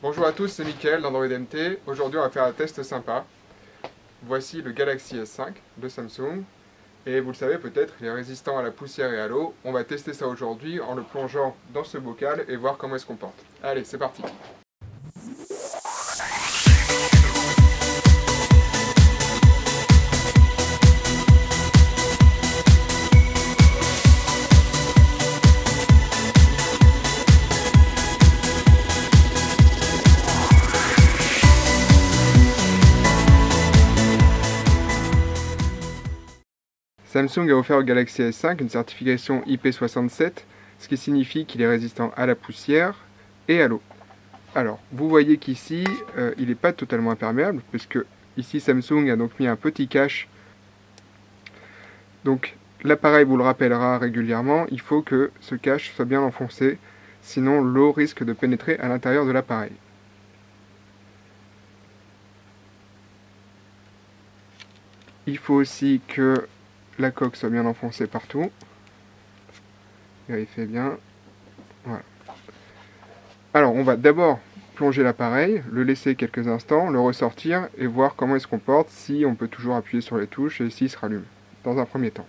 Bonjour à tous, c'est Mickaël d'Android MT. Aujourd'hui on va faire un test sympa. Voici le Galaxy S5 de Samsung. Et vous le savez peut-être, il est résistant à la poussière et à l'eau. On va tester ça aujourd'hui en le plongeant dans ce bocal et voir comment il se comporte. Allez, c'est parti. Samsung a offert au Galaxy S5 une certification IP67, ce qui signifie qu'il est résistant à la poussière et à l'eau. Alors, vous voyez qu'ici, il n'est pas totalement imperméable, puisque ici Samsung a donc mis un petit cache. Donc, l'appareil vous le rappellera régulièrement, il faut que ce cache soit bien enfoncé, sinon l'eau risque de pénétrer à l'intérieur de l'appareil. Il faut aussi que la coque soit bien enfoncée partout. Vérifiez bien. Voilà. Alors, on va d'abord plonger l'appareil, le laisser quelques instants, le ressortir et voir comment il se comporte, si on peut toujours appuyer sur les touches et s'il se rallume, dans un premier temps.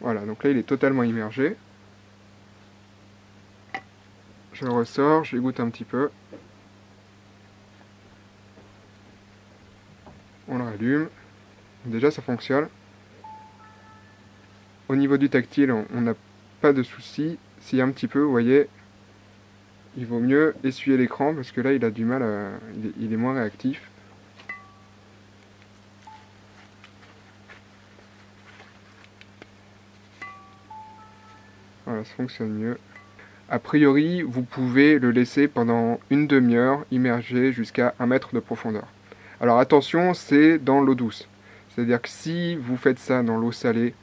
Voilà, donc là il est totalement immergé. Je le ressors, je l'égoutte un petit peu. On le rallume. Déjà ça fonctionne. Au niveau du tactile, on n'a pas de souci. S'il y a un petit peu, vous voyez, il vaut mieux essuyer l'écran parce que là il a du mal à... il est moins réactif. Voilà, ça fonctionne mieux. A priori, vous pouvez le laisser pendant une demi-heure immergé jusqu'à 1 mètre de profondeur. Alors attention, c'est dans l'eau douce. C'est-à-dire que si vous faites ça dans l'eau salée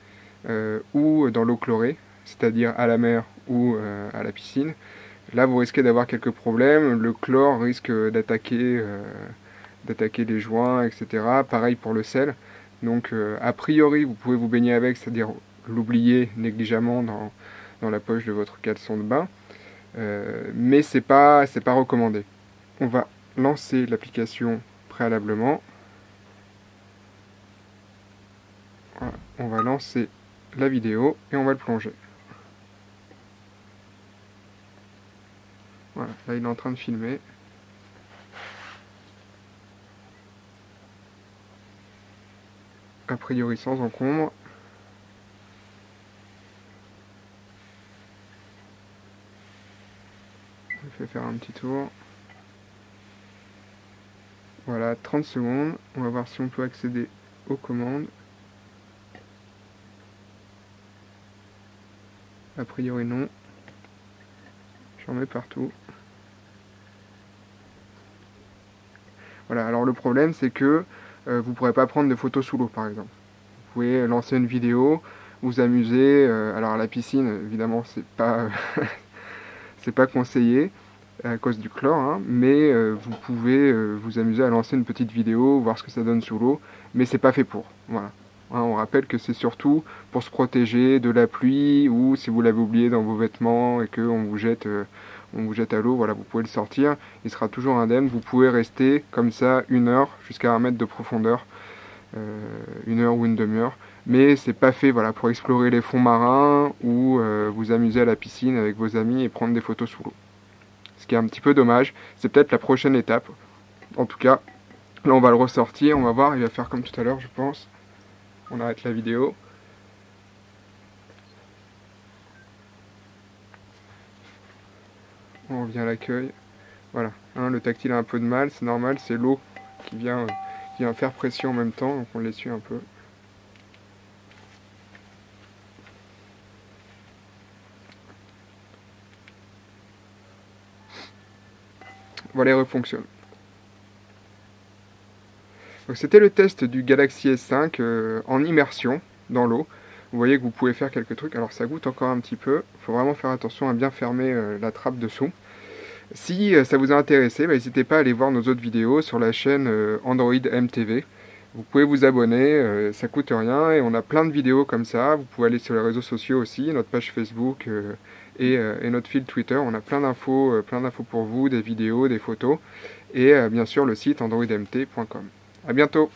ou dans l'eau chlorée, c'est-à-dire à la mer ou à la piscine, là vous risquez d'avoir quelques problèmes. Le chlore risque d'attaquer les joints, etc. Pareil pour le sel. Donc a priori, vous pouvez vous baigner avec, c'est-à-dire l'oublier négligemment dans la poche de votre caleçon de bain. Mais c'est pas recommandé. On va lancer l'application préalablement. Voilà. On va lancer la vidéo et on va le plonger. Voilà, là il est en train de filmer. A priori sans encombre. Je vais faire un petit tour. Voilà, 30 secondes. On va voir si on peut accéder aux commandes. A priori non. J'en mets partout. Voilà, alors le problème c'est que vous ne pourrez pas prendre de photos sous l'eau par exemple. Vous pouvez lancer une vidéo, vous amuser. Alors à la piscine, évidemment, c'est pas, c'est pas conseillé à cause du chlore, hein, mais vous pouvez vous amuser à lancer une petite vidéo, voir ce que ça donne sous l'eau, mais c'est pas fait pour. Voilà. Hein, on rappelle que c'est surtout pour se protéger de la pluie ou si vous l'avez oublié dans vos vêtements et qu'on vous jette à l'eau, voilà, vous pouvez le sortir, il sera toujours indemne. Vous pouvez rester comme ça 1 heure jusqu'à 1 mètre de profondeur, 1 heure ou une demi-heure, mais c'est pas fait, voilà, pour explorer les fonds marins ou vous amuser à la piscine avec vos amis et prendre des photos sous l'eau. Ce qui est un petit peu dommage, c'est peut-être la prochaine étape. En tout cas, là on va le ressortir, on va voir, il va faire comme tout à l'heure je pense. On arrête la vidéo. On revient à l'accueil. Voilà, hein, le tactile a un peu de mal, c'est normal, c'est l'eau qui vient faire pression en même temps, donc on l'essuie un peu. Voilà, il refonctionne. Donc c'était le test du Galaxy S5 en immersion dans l'eau. Vous voyez que vous pouvez faire quelques trucs. Alors ça goûte encore un petit peu. Il faut vraiment faire attention à bien fermer la trappe dessous. Si ça vous a intéressé, n'hésitez pas à aller voir nos autres vidéos sur la chaîne Android MTV. Vous pouvez vous abonner, ça coûte rien et on a plein de vidéos comme ça. Vous pouvez aller sur les réseaux sociaux aussi, notre page Facebook et notre fil Twitter. On a plein d'infos pour vous, des vidéos, des photos, et bien sûr le site androidmt.com. À bientôt!